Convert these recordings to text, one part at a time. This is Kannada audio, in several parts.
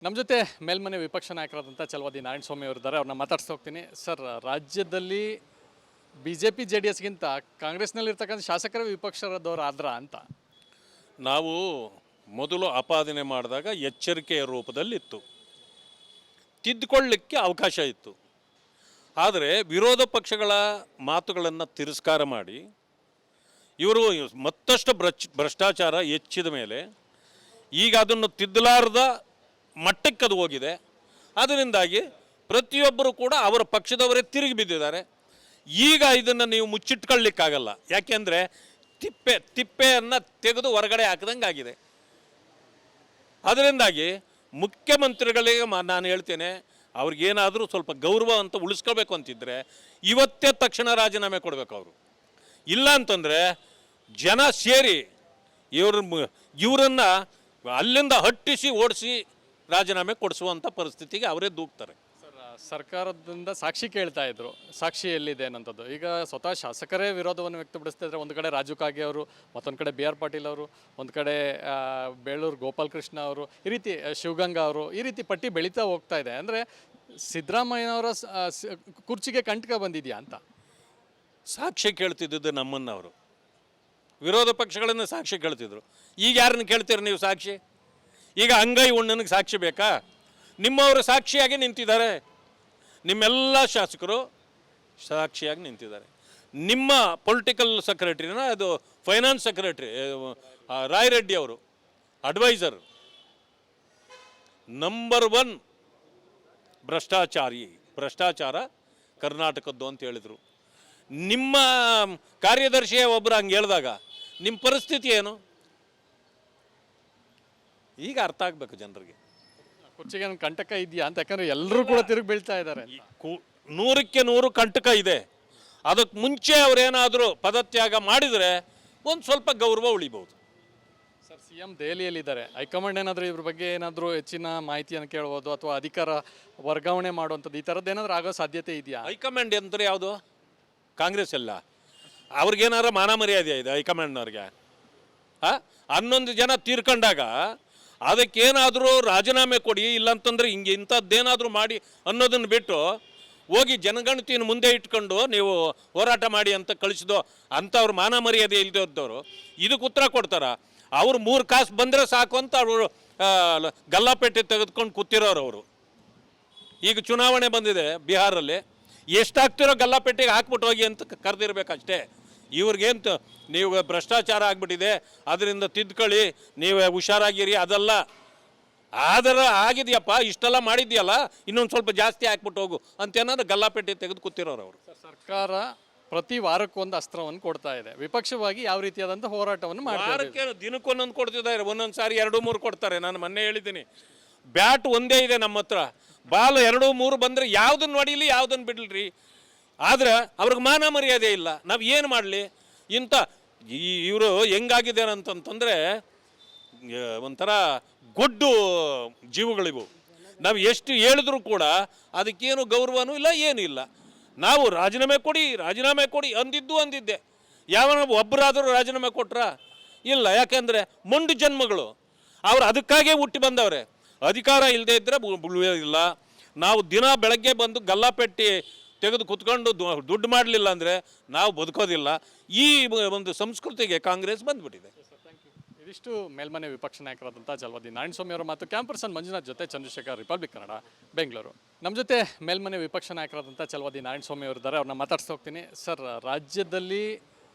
ನಮ್ಮ ಜೊತೆ ಮೇಲ್ಮನೆ ವಿಪಕ್ಷ ನಾಯಕರಾದಂಥ ಛಲವಾದಿ ನಾರಾಯಣಸ್ವಾಮಿ ಅವರಿದ್ದಾರೆ. ಅವ್ರನ್ನ ಮಾತಾಡ್ಸ್ತಾ ಹೋಗ್ತೀನಿ. ಸರ್, ರಾಜ್ಯದಲ್ಲಿ B J P J D ಎಸ್ಗಿಂತ ಕಾಂಗ್ರೆಸ್ನಲ್ಲಿರ್ತಕ್ಕಂಥ ಶಾಸಕರೇ ವಿಪಕ್ಷದವರು ಆದ್ರ ಅಂತ ನಾವು ಮೊದಲು ಆಪಾದನೆ ಮಾಡಿದಾಗ ಎಚ್ಚರಿಕೆಯ ರೂಪದಲ್ಲಿತ್ತು, ತಿದ್ದುಕೊಳ್ಳಲಿಕ್ಕೆ ಅವಕಾಶ ಇತ್ತು. ಆದರೆ ವಿರೋಧ ಪಕ್ಷಗಳ ಮಾತುಗಳನ್ನು ತಿರಸ್ಕಾರ ಮಾಡಿ ಇವರು ಮತ್ತಷ್ಟು ಭ್ರಷ್ಟಾಚಾರ ಹೆಚ್ಚಿದ ಮೇಲೆ ಈಗ ಅದನ್ನು ತಿದ್ದಲಾರದ ಮಟ್ಟಕ್ಕೆ ಅದು ಹೋಗಿದೆ. ಅದರಿಂದಾಗಿ ಪ್ರತಿಯೊಬ್ಬರು ಕೂಡ ಅವರ ಪಕ್ಷದವರೇ ತಿರುಗಿ ಬಿದ್ದಿದ್ದಾರೆ. ಈಗ ಇದನ್ನು ನೀವು ಮುಚ್ಚಿಟ್ಕೊಳ್ಳಿಕ್ಕಾಗಲ್ಲ. ಯಾಕೆಂದರೆ ತಿಪ್ಪೆಯನ್ನು ತೆಗೆದು ಹೊರಗಡೆ ಹಾಕಿದಂಗೆ ಆಗಿದೆ. ಅದರಿಂದಾಗಿ ಮುಖ್ಯಮಂತ್ರಿಗಳಿಗೆ ನಾನು ಹೇಳ್ತೇನೆ, ಅವ್ರಿಗೇನಾದರೂ ಸ್ವಲ್ಪ ಗೌರವ ಅಂತ ಉಳಿಸ್ಕೋಬೇಕು ಅಂತಿದ್ದರೆ ಇವತ್ತೇ ತಕ್ಷಣ ರಾಜೀನಾಮೆ ಕೊಡಬೇಕು ಅವರು. ಇಲ್ಲ ಅಂತಂದರೆ ಜನ ಸೇರಿ ಇವರನ್ನು ಅಲ್ಲಿಂದ ಹಟ್ಟಿಸಿ ಓಡಿಸಿ ರಾಜೀನಾಮೆ ಕೊಡಿಸುವಂಥ ಪರಿಸ್ಥಿತಿಗೆ ಅವರೇ ದೂಕ್ತಾರೆ. ಸರ್, ಸರ್ಕಾರದಿಂದ ಸಾಕ್ಷಿ ಕೇಳ್ತಾ ಇದ್ರು, ಸಾಕ್ಷಿ ಎಲ್ಲಿದೆ ಅನ್ನೋಂಥದ್ದು. ಈಗ ಸ್ವತಃ ಶಾಸಕರೇ ವಿರೋಧವನ್ನು ವ್ಯಕ್ತಪಡಿಸ್ತಾ ಇದ್ದಾರೆ. ಒಂದು ಕಡೆ ರಾಜು ಕಾಗೆ ಅವರು, ಮತ್ತೊಂದು ಕಡೆ ಬಿ ಆರ್ ಪಾಟೀಲ್ ಅವರು, ಒಂದು ಕಡೆ ಬೇಳೂರು ಗೋಪಾಲ್ ಕೃಷ್ಣ ಅವರು, ಈ ರೀತಿ ಶಿವಗಂಗಾ ಅವರು, ಈ ರೀತಿ ಪಟ್ಟಿ ಬೆಳೀತಾ ಹೋಗ್ತಾ ಇದೆ. ಅಂದರೆ ಸಿದ್ದರಾಮಯ್ಯನವರ ಕುರ್ಚಿಗೆ ಕಂಟಕ ಬಂದಿದೆಯಾ ಅಂತ ಸಾಕ್ಷಿ ಕೇಳ್ತಿದ್ದು ನಮ್ಮನ್ನು ಅವರು ವಿರೋಧ ಪಕ್ಷಗಳನ್ನು ಸಾಕ್ಷಿ ಕೇಳ್ತಿದ್ರು. ಈಗ ಯಾರನ್ನು ಕೇಳ್ತೀರಿ ನೀವು ಸಾಕ್ಷಿ? ಈಗ ಅಂಗೈ ಉಣ್ಣನಿಗೆ ಸಾಕ್ಷಿ ಬೇಕಾ? ನಿಮ್ಮವರು ಸಾಕ್ಷಿಯಾಗಿ ನಿಂತಿದ್ದಾರೆ. ನಿಮ್ಮೆಲ್ಲ ಶಾಸಕರು ಸಾಕ್ಷಿಯಾಗಿ ನಿಂತಿದ್ದಾರೆ. ನಿಮ್ಮ ಪೊಲಿಟಿಕಲ್ ಸೆಕ್ರೆಟರಿನ ಅದು ಫೈನಾನ್ಸ್ ಸೆಕ್ರೆಟರಿ ರಾಯ್ ರೆಡ್ಡಿ ಅವರು ಅಡ್ವೈಸರ್ ನಂಬರ್ 1 ಭ್ರಷ್ಟಾಚಾರ ಕರ್ನಾಟಕದ್ದು ಅಂತ ಹೇಳಿದರು. ನಿಮ್ಮ ಕಾರ್ಯದರ್ಶಿಯೇ ಒಬ್ಬರು ಹಂಗೆ ಹೇಳಿದಾಗ ನಿಮ್ಮ ಪರಿಸ್ಥಿತಿ ಏನು? ಈಗ ಅರ್ಥ ಆಗಬೇಕು ಜನರಿಗೆ. ಕುರ್ಚಿಗೆ ಕಂಟಕ ಇದೆಯಾ ಅಂತ. ಯಾಕಂದರೆ ಎಲ್ಲರೂ ಕೂಡ ತಿರುಗಿ ಬೀಳ್ತಾ ಇದ್ದಾರೆ. 100ಕ್ಕೆ 100 ಕಂಟಕ ಇದೆ. ಅದಕ್ಕೆ ಮುಂಚೆ ಅವರೇನಾದರೂ ಪದತ್ಯಾಗ ಮಾಡಿದರೆ ಒಂದು ಸ್ವಲ್ಪ ಗೌರವ ಉಳಿಬೋದು. ಸರ್, ಸಿ ಎಂ ದೆಹಲಿಯಲ್ಲಿದ್ದಾರೆ. ಹೈಕಮಾಂಡ್ ಏನಾದರೂ ಇವ್ರ ಬಗ್ಗೆ ಏನಾದರೂ ಹೆಚ್ಚಿನ ಮಾಹಿತಿಯನ್ನು ಕೇಳ್ಬೋದು ಅಥವಾ ಅಧಿಕಾರ ವರ್ಗಾವಣೆ ಮಾಡುವಂಥದ್ದು ಈ ಥರದ್ದು ಏನಾದರೂ ಆಗೋ ಸಾಧ್ಯತೆ ಇದೆಯಾ? ಹೈಕಮಾಂಡ್ ಅಂದರೆ ಯಾವುದು? ಕಾಂಗ್ರೆಸ್ ಎಲ್ಲ. ಅವ್ರಿಗೇನಾರ ಮಾನ ಮರ್ಯಾದೆ ಇದೆ ಹೈಕಮಾಂಡ್ನವ್ರಿಗೆ? 11 ಜನ ತೀರ್ಕೊಂಡಾಗ ಅದಕ್ಕೇನಾದರೂ ರಾಜೀನಾಮೆ ಕೊಡಿ, ಇಲ್ಲಾಂತಂದ್ರೆ ಹಿಂಗೆ ಇಂಥದ್ದೇನಾದರೂ ಮಾಡಿ ಅನ್ನೋದನ್ನು ಬಿಟ್ಟು ಹೋಗಿ ಜನಗಣತಿಯನ್ನು ಮುಂದೆ ಇಟ್ಕೊಂಡು ನೀವು ಹೋರಾಟ ಮಾಡಿ ಅಂತ ಕಳಿಸಿದೋ ಅಂಥವ್ರು ಮಾನ ಮರ್ಯಾದೆ ಇಲ್ದವ್ರು ಇದಕ್ಕೆ ಉತ್ತರ ಕೊಡ್ತಾರ? ಅವ್ರು 3 ಕಾಸು ಬಂದರೆ ಸಾಕು ಅಂತ ಅವರು ಗಲ್ಲಾಪೇಟೆ ತೆಗೆದುಕೊಂಡು ಕೂತಿರೋರು. ಅವರು ಈಗ ಚುನಾವಣೆ ಬಂದಿದೆ ಬಿಹಾರಲ್ಲಿ, ಎಷ್ಟಾಗ್ತಿರೋ ಗಲ್ಲಾಪೇಟೆಗೆ ಹಾಕ್ಬಿಟ್ಟು ಹೋಗಿ ಅಂತ ಕರೆದಿರ್ಬೇಕಷ್ಟೇ. ಇವ್ರಿಗೇಂತ ನೀವು ಭ್ರಷ್ಟಾಚಾರ ಆಗಿಬಿಟ್ಟಿದೆ, ಅದರಿಂದ ತಿದ್ಕೊಳ್ಳಿ, ನೀವು ಹುಷಾರಾಗಿರಿ, ಅದಲ್ಲ. ಆದರೆ ಆಗಿದೆಯಪ್ಪ, ಇಷ್ಟೆಲ್ಲ ಮಾಡಿದ್ಯಲ್ಲ, ಇನ್ನೊಂದು ಸ್ವಲ್ಪ ಜಾಸ್ತಿ ಹಾಕ್ಬಿಟ್ಟು ಹೋಗು ಅಂತೇನಾದ್ರು ಗಲ್ಲಾಪೇಟೆ ತೆಗೆದು ಕೂತಿರೋರು ಅವರು. ಸರ್ಕಾರ ಪ್ರತಿ ವಾರಕ್ಕೊಂದು ಅಸ್ತ್ರವನ್ನು ಕೊಡ್ತಾ ಇದೆ. ವಿಪಕ್ಷವಾಗಿ ಯಾವ ರೀತಿಯಾದಂಥ ಹೋರಾಟವನ್ನು ಮಾಡ್ತಾರೆ? ವಾರಕ್ಕೆ ದಿನಕ್ಕೊಂದೊಂದು ಕೊಡ್ತಿದ್ದಾರೆ, ಒಂದೊಂದು ಸಾರಿ 2-3 ಕೊಡ್ತಾರೆ. ನಾನು ಮೊನ್ನೆ ಹೇಳಿದ್ದೀನಿ, ಬ್ಯಾಟ್ ಒಂದೇ ಇದೆ ನಮ್ಮ ಹತ್ರ, ಬಾಲ್ 2-3 ಬಂದರೆ ಯಾವುದನ್ನು ಹೊಡೀಲಿ ಯಾವುದನ್ನು ಬಿಡಲ್ರಿ. ಆದರೆ ಅವ್ರಿಗೆ ಮಾನ ಮರ್ಯಾದೆ ಇಲ್ಲ. ನಾವು ಏನು ಮಾಡಲಿ? ಇಂಥ ಇವರು ಹೆಂಗಾಗಿದ್ದಾರೆ ಅಂತಂತಂದರೆ ಒಂಥರ ಗೊಡ್ಡು ಜೀವಗಳಿವು. ನಾವು ಎಷ್ಟು ಹೇಳಿದ್ರೂ ಕೂಡ ಅದಕ್ಕೇನು ಗೌರವನೂ ಇಲ್ಲ, ಏನೂ ಇಲ್ಲ. ನಾವು ರಾಜೀನಾಮೆ ಕೊಡಿ ಅಂದಿದ್ದೆ. ಯಾವನ ಒಬ್ಬರಾದರೂ ರಾಜೀನಾಮೆ ಕೊಟ್ರಾ? ಇಲ್ಲ. ಯಾಕೆಂದರೆ ಮೊಂಡು ಜನ್ಮಗಳು ಅವ್ರು ಅದಕ್ಕಾಗೇ ಹುಟ್ಟಿ ಬಂದವ್ರೆ. ಅಧಿಕಾರ ಇಲ್ಲದೆ ಇದ್ದರೆ ಇಲ್ಲ. ನಾವು ದಿನ ಬೆಳಗ್ಗೆ ಬಂದು ಗಲ್ಲಾಪೆಟ್ಟಿ ತೆಗೆದು ಕುತ್ಕೊಂಡು ದುಡ್ಡು ಮಾಡಲಿಲ್ಲ ಅಂದರೆ ನಾವು ಬದುಕೋದಿಲ್ಲ. ಈ ಒಂದು ಸಂಸ್ಕೃತಿಗೆ ಕಾಂಗ್ರೆಸ್ ಬಂದುಬಿಟ್ಟಿದೆ. ಇದಿಷ್ಟು ಮೇಲ್ಮನೆ ವಿಪಕ್ಷ ನಾಯಕರಾದಂಥ ಛಲವಾದಿ ನಾರಾಯಣಸ್ವಾಮಿ ಅವರ ಮಾತು. ಕ್ಯಾಂಪರ್ಸನ್ ಮಂಜುನಾಥ್ ಜೊತೆ ಚಂದ್ರಶೇಖರ್, ರಿಪಬ್ಲಿಕ್ ಕನ್ನಡ, ಬೆಂಗಳೂರು. ನಮ್ಮ ಜೊತೆ ಮೇಲ್ಮನೆ ವಿಪಕ್ಷ ನಾಯಕರಾದಂಥ ಛಲವಾದಿ ನಾರಾಯಣಸ್ವಾಮಿ ಅವರಿದ್ದಾರೆ. ಅವ್ರನ್ನ ಮಾತಾಡ್ಸ್ತಾ ಹೋಗ್ತೀನಿ. ಸರ್, ರಾಜ್ಯದಲ್ಲಿ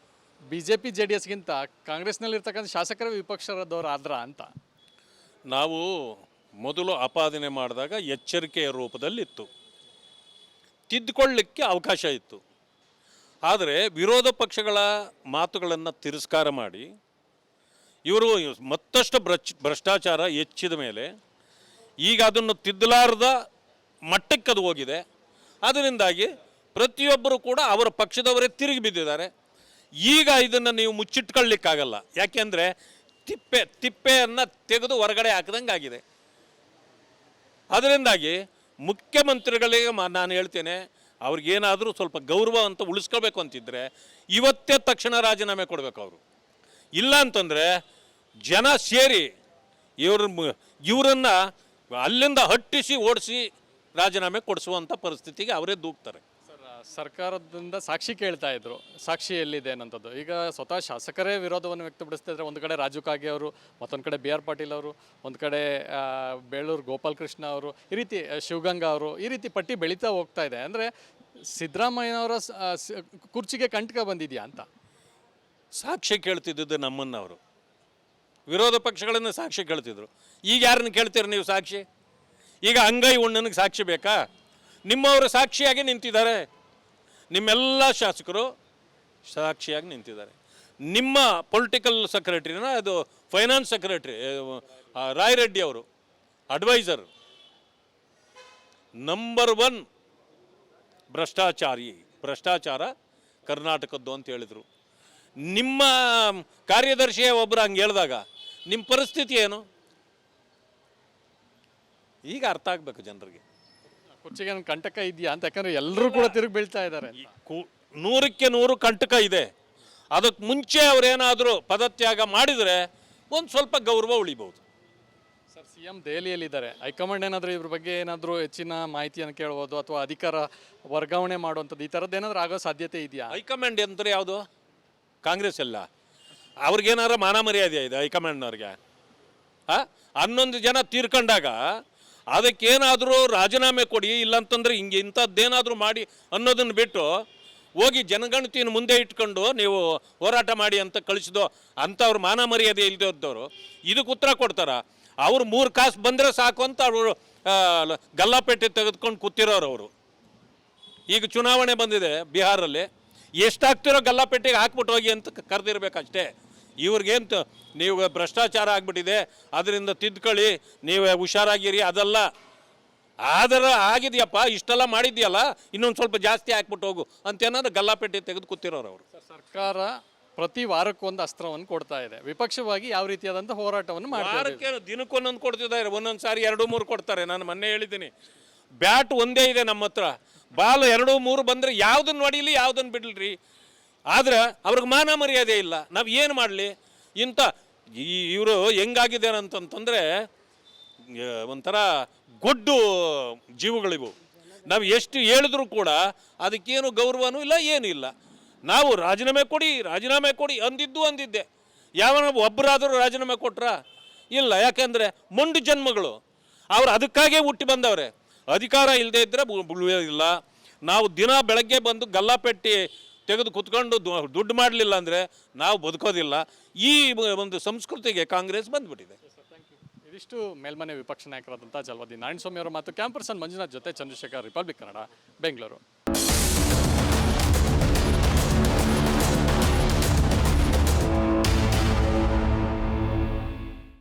B J P J D ಎಸ್ಗಿಂತ ಕಾಂಗ್ರೆಸ್ನಲ್ಲಿರ್ತಕ್ಕಂಥ ಶಾಸಕರೇ ವಿಪಕ್ಷದವರು ಆದ್ರ ಅಂತ ನಾವು ಮೊದಲು ಆಪಾದನೆ ಮಾಡಿದಾಗ ಎಚ್ಚರಿಕೆಯ ರೂಪದಲ್ಲಿತ್ತು, ತಿದ್ದುಕೊಳ್ಳಲಿಕ್ಕೆ ಅವಕಾಶ ಇತ್ತು. ಆದರೆ ವಿರೋಧ ಪಕ್ಷಗಳ ಮಾತುಗಳನ್ನು ತಿರಸ್ಕಾರ ಮಾಡಿ ಇವರು ಮತ್ತಷ್ಟು ಭ್ರಷ್ಟಾಚಾರ ಹೆಚ್ಚಿದ ಮೇಲೆ ಈಗ ಅದನ್ನು ತಿದ್ದಲಾರದ ಮಟ್ಟಕ್ಕೆ ಅದು ಹೋಗಿದೆ. ಅದರಿಂದಾಗಿ ಪ್ರತಿಯೊಬ್ಬರು ಕೂಡ ಅವರ ಪಕ್ಷದವರೇ ತಿರುಗಿ ಬಿದ್ದಿದ್ದಾರೆ. ಈಗ ಇದನ್ನು ನೀವು ಮುಚ್ಚಿಟ್ಕೊಳ್ಳಿಕ್ಕಾಗಲ್ಲ. ಯಾಕೆಂದರೆ ತಿಪ್ಪೆಯನ್ನು ತೆಗೆದು ಹೊರಗಡೆ ಹಾಕಿದಂಗೆ ಆಗಿದೆ. ಅದರಿಂದಾಗಿ ಮುಖ್ಯಮಂತ್ರಿಗಳಿಗೆ ನಾನು ಹೇಳ್ತೇನೆ, ಅವ್ರಿಗೇನಾದರೂ ಸ್ವಲ್ಪ ಗೌರವ ಅಂತ ಉಳಿಸ್ಕೋಬೇಕು ಅಂತಿದ್ದರೆ ಇವತ್ತೇ ತಕ್ಷಣ ರಾಜೀನಾಮೆ ಕೊಡಬೇಕು ಅವರು. ಇಲ್ಲ ಅಂತಂದರೆ ಜನ ಸೇರಿ ಇವರನ್ನು ಅಲ್ಲಿಂದ ಹಟ್ಟಿಸಿ ಓಡಿಸಿ ರಾಜೀನಾಮೆ ಕೊಡಿಸುವಂಥ ಪರಿಸ್ಥಿತಿಗೆ ಅವರೇ ದೂಕ್ತಾರೆ. ಸರ್ ಸರ್ಕಾರದಿಂದ ಸಾಕ್ಷಿ ಕೇಳ್ತಾ ಇದ್ರು, ಸಾಕ್ಷಿ ಎಲ್ಲಿದೆ ಅನ್ನೋಂಥದ್ದು. ಈಗ ಸ್ವತಃ ಶಾಸಕರೇ ವಿರೋಧವನ್ನು ವ್ಯಕ್ತಪಡಿಸ್ತಾ ಇದ್ದಾರೆ. ಒಂದು ಕಡೆ ರಾಜು ಕಾಗೆ ಅವರು, ಮತ್ತೊಂದು ಕಡೆ ಬಿ ಆರ್ ಪಾಟೀಲ್ ಅವರು, ಒಂದು ಕಡೆ ಬೇಳೂರು ಗೋಪಾಲ್ ಕೃಷ್ಣ ಅವರು, ಈ ರೀತಿ ಶಿವಗಂಗಾ ಅವರು, ಈ ರೀತಿ ಪಟ್ಟಿ ಬೆಳೀತಾ ಹೋಗ್ತಾ ಇದೆ. ಅಂದರೆ ಸಿದ್ದರಾಮಯ್ಯನವರ ಕುರ್ಚಿಗೆ ಕಂಟಕ ಬಂದಿದೆಯಾ ಅಂತ. ಸಾಕ್ಷಿ ಕೇಳ್ತಿದ್ದಿದ್ದು ನಮ್ಮನ್ನು ಅವರು, ವಿರೋಧ ಪಕ್ಷಗಳನ್ನು ಸಾಕ್ಷಿ ಕೇಳ್ತಿದ್ರು. ಈಗ ಯಾರನ್ನು ಕೇಳ್ತೀರಿ ನೀವು ಸಾಕ್ಷಿ? ಈಗ ಅಂಗೈ ಉಣ್ಣನಿಗೆ ಸಾಕ್ಷಿ ಬೇಕಾ? ನಿಮ್ಮವರು ಸಾಕ್ಷಿಯಾಗಿ ನಿಂತಿದ್ದಾರೆ, ನಿಮ್ಮೆಲ್ಲ ಶಾಸಕರು ಸಾಕ್ಷಿಯಾಗಿ ನಿಂತಿದ್ದಾರೆ. ನಿಮ್ಮ ಪೊಲಿಟಿಕಲ್ ಸೆಕ್ರೆಟರಿನ ಅದು ಫೈನಾನ್ಸ್ ಸೆಕ್ರೆಟರಿ ರಾಯ್ ರೆಡ್ಡಿ ಅವರು ಅಡ್ವೈಸರ್ ನಂಬರ್ 1 ಭ್ರಷ್ಟಾಚಾರ ಕರ್ನಾಟಕದ್ದು ಅಂತ ಹೇಳಿದರು. ನಿಮ್ಮ ಕಾರ್ಯದರ್ಶಿಯೇ ಒಬ್ಬರು ಹಂಗೆ ಹೇಳಿದಾಗ ನಿಮ್ಮ ಪರಿಸ್ಥಿತಿ ಏನು? ಈಗ ಅರ್ಥ ಆಗಬೇಕು ಜನರಿಗೆ. ಕುರ್ಚಿಗೆ ಕಂಟಕ ಇದೆಯಾ ಅಂತ, ಯಾಕಂದ್ರೆ ಎಲ್ಲರೂ ಕೂಡ ತಿರುಗಿ ಬೀಳ್ತಾ ಇದ್ದಾರೆ. 100ಕ್ಕೆ 100 ಕಂಟಕ ಇದೆ. ಅದಕ್ಕೆ ಮುಂಚೆ ಅವರೇನಾದರೂ ಪದತ್ಯಾಗ ಮಾಡಿದರೆ ಒಂದು ಸ್ವಲ್ಪ ಗೌರವ ಉಳಿಬಹುದು. ಸರ್, ಸಿ ಎಂ ದೆಹಲಿಯಲ್ಲಿದ್ದಾರೆ. ಹೈಕಮಾಂಡ್ ಏನಾದರೂ ಇವ್ರ ಬಗ್ಗೆ ಏನಾದರೂ ಹೆಚ್ಚಿನ ಮಾಹಿತಿಯನ್ನು ಕೇಳ್ಬೋದು ಅಥವಾ ಅಧಿಕಾರ ವರ್ಗಾವಣೆ ಮಾಡುವಂಥದ್ದು ಈ ಥರದ್ದು ಏನಾದರೂ ಆಗೋ ಸಾಧ್ಯತೆ ಇದೆಯಾ? ಹೈಕಮಾಂಡ್ ಅಂದ್ರೆ ಯಾವುದು? ಕಾಂಗ್ರೆಸ್ ಎಲ್ಲ. ಅವ್ರಿಗೇನಾರ ಮಾನ ಮರ್ಯಾದೆ ಇದೆ ಹೈಕಮಾಂಡ್ನವ್ರಿಗೆ? 11 ಜನ ತೀರ್ಕೊಂಡಾಗ ಅದಕ್ಕೇನಾದರೂ ರಾಜೀನಾಮೆ ಕೊಡಿ, ಇಲ್ಲಂತಂದ್ರೆ ಹಿಂಗೆ ಇಂಥದ್ದೇನಾದರೂ ಮಾಡಿ ಅನ್ನೋದನ್ನು ಬಿಟ್ಟು ಹೋಗಿ ಜನಗಣತಿಯನ್ನು ಮುಂದೆ ಇಟ್ಕೊಂಡು ನೀವು ಹೋರಾಟ ಮಾಡಿ ಅಂತ ಕಳಿಸಿದೋ ಅಂಥವ್ರು ಮಾನ ಮರ್ಯಾದೆ ಇಲ್ಲದೆ ಇದ್ದವರು ಇದಕ್ಕೆ ಉತ್ತರ ಕೊಡ್ತಾರ? ಅವ್ರು 3 ಕಾಸು ಬಂದರೆ ಸಾಕು ಅಂತ ಅವರು ಗಲ್ಲಾಪೇಟೆ ತೆಗೆದುಕೊಂಡು ಕೂತಿರೋರು ಅವರು. ಈಗ ಚುನಾವಣೆ ಬಂದಿದೆ ಬಿಹಾರಲ್ಲಿ, ಎಷ್ಟಾಗ್ತಿರೋ ಗಲ್ಲಾಪೇಟೆಗೆ ಹಾಕ್ಬಿಟ್ಟು ಹೋಗಿ ಅಂತ ಕರೆದಿರ್ಬೇಕಷ್ಟೇ. ಇವ್ರಿಗೇಂತ ನೀವು ಭ್ರಷ್ಟಾಚಾರ ಆಗಿಬಿಟ್ಟಿದೆ, ಅದರಿಂದ ತಿದ್ಕೊಳ್ಳಿ, ನೀವು ಹುಷಾರಾಗಿರಿ, ಅದಲ್ಲ. ಆದರೆ ಆಗಿದೆಯಪ್ಪ, ಇಷ್ಟೆಲ್ಲ ಮಾಡಿದ್ಯಲ್ಲ, ಇನ್ನೊಂದು ಸ್ವಲ್ಪ ಜಾಸ್ತಿ ಹಾಕ್ಬಿಟ್ಟು ಹೋಗು ಅಂತೇನಾದ್ರು ಗಲ್ಲಾಪೇಟೆ ತೆಗೆದು ಕೂತಿರೋರು ಅವರು. ಸರ್ಕಾರ ಪ್ರತಿ ವಾರಕ್ಕೊಂದು ಅಸ್ತ್ರವನ್ನು ಕೊಡ್ತಾ ಇದೆ. ವಿಪಕ್ಷವಾಗಿ ಯಾವ ರೀತಿಯಾದಂಥ ಹೋರಾಟವನ್ನು ಮಾಡ್ತಾರೆ? ವಾರಕ್ಕೆ ದಿನಕ್ಕೊಂದೊಂದು ಕೊಡ್ತಿದ್ದಾರೆ, ಒಂದೊಂದು ಸಾರಿ 2-3 ಕೊಡ್ತಾರೆ. ನಾನು ಮೊನ್ನೆ ಹೇಳಿದ್ದೀನಿ, ಬ್ಯಾಟ್ ಒಂದೇ ಇದೆ ನಮ್ಮ ಹತ್ರ, ಬಾಲ್ 2-3 ಬಂದರೆ ಯಾವುದನ್ನು ಹೊಡೀಲಿ ಯಾವುದನ್ನು ಬಿಡಲ್ರಿ. ಆದ್ರೆ ಅವ್ರಿಗೆ ಮಾನ ಮರ್ಯಾದೆ ಇಲ್ಲ. ನಾವು ಏನು ಮಾಡಲಿ? ಇಂಥ ಇವರು ಹೆಂಗಾಗಿದ್ದಾರೆ ಅಂತಂತಂದರೆ ಒಂಥರ ಗೊಡ್ಡು ಜೀವಗಳಿವು. ನಾವು ಎಷ್ಟು ಹೇಳಿದ್ರು ಕೂಡ ಅದಕ್ಕೇನು ಗೌರವನೂ ಇಲ್ಲ, ಏನೂ ಇಲ್ಲ. ನಾವು ರಾಜೀನಾಮೆ ಕೊಡಿ ಅಂದಿದ್ದೆ. ಯಾವನ ಒಬ್ಬರಾದರೂ ರಾಜೀನಾಮೆ ಕೊಟ್ರಾ? ಇಲ್ಲ. ಯಾಕೆಂದರೆ ಮೊಂಡು ಜನ್ಮಗಳು ಅವ್ರು ಅದಕ್ಕಾಗೇ ಹುಟ್ಟಿ ಬಂದವ್ರೆ. ಅಧಿಕಾರ ಇಲ್ಲದೆ ಇದ್ದರೆ ಇಲ್ಲ. ನಾವು ದಿನ ಬೆಳಗ್ಗೆ ಬಂದು ಗಲ್ಲಾಪೆಟ್ಟಿ ತೆಗೆದು ಕುತ್ಕೊಂಡು ದುಡ್ಡು ಮಾಡಲಿಲ್ಲ ಅಂದರೆ ನಾವು ಬದುಕೋದಿಲ್ಲ. ಈ ಒಂದು ಸಂಸ್ಕೃತಿಗೆ ಕಾಂಗ್ರೆಸ್ ಬಂದ್ಬಿಟ್ಟಿದೆ. ಇದಿಷ್ಟು ಮೇಲ್ಮನೆ ವಿಪಕ್ಷ ನಾಯಕರಾದಂಥ ಜಲವಾದಿ ನಾರಾಯಣಸ್ವಾಮಿ ಅವರ ಮಾತು. ಕ್ಯಾಂಪರ್ಸನ್ ಮಂಜುನಾಥ್ ಜೊತೆ ಚಂದ್ರಶೇಖರ್, ರಿಪಬ್ಲಿಕ್ ಕನ್ನಡ, ಬೆಂಗಳೂರು.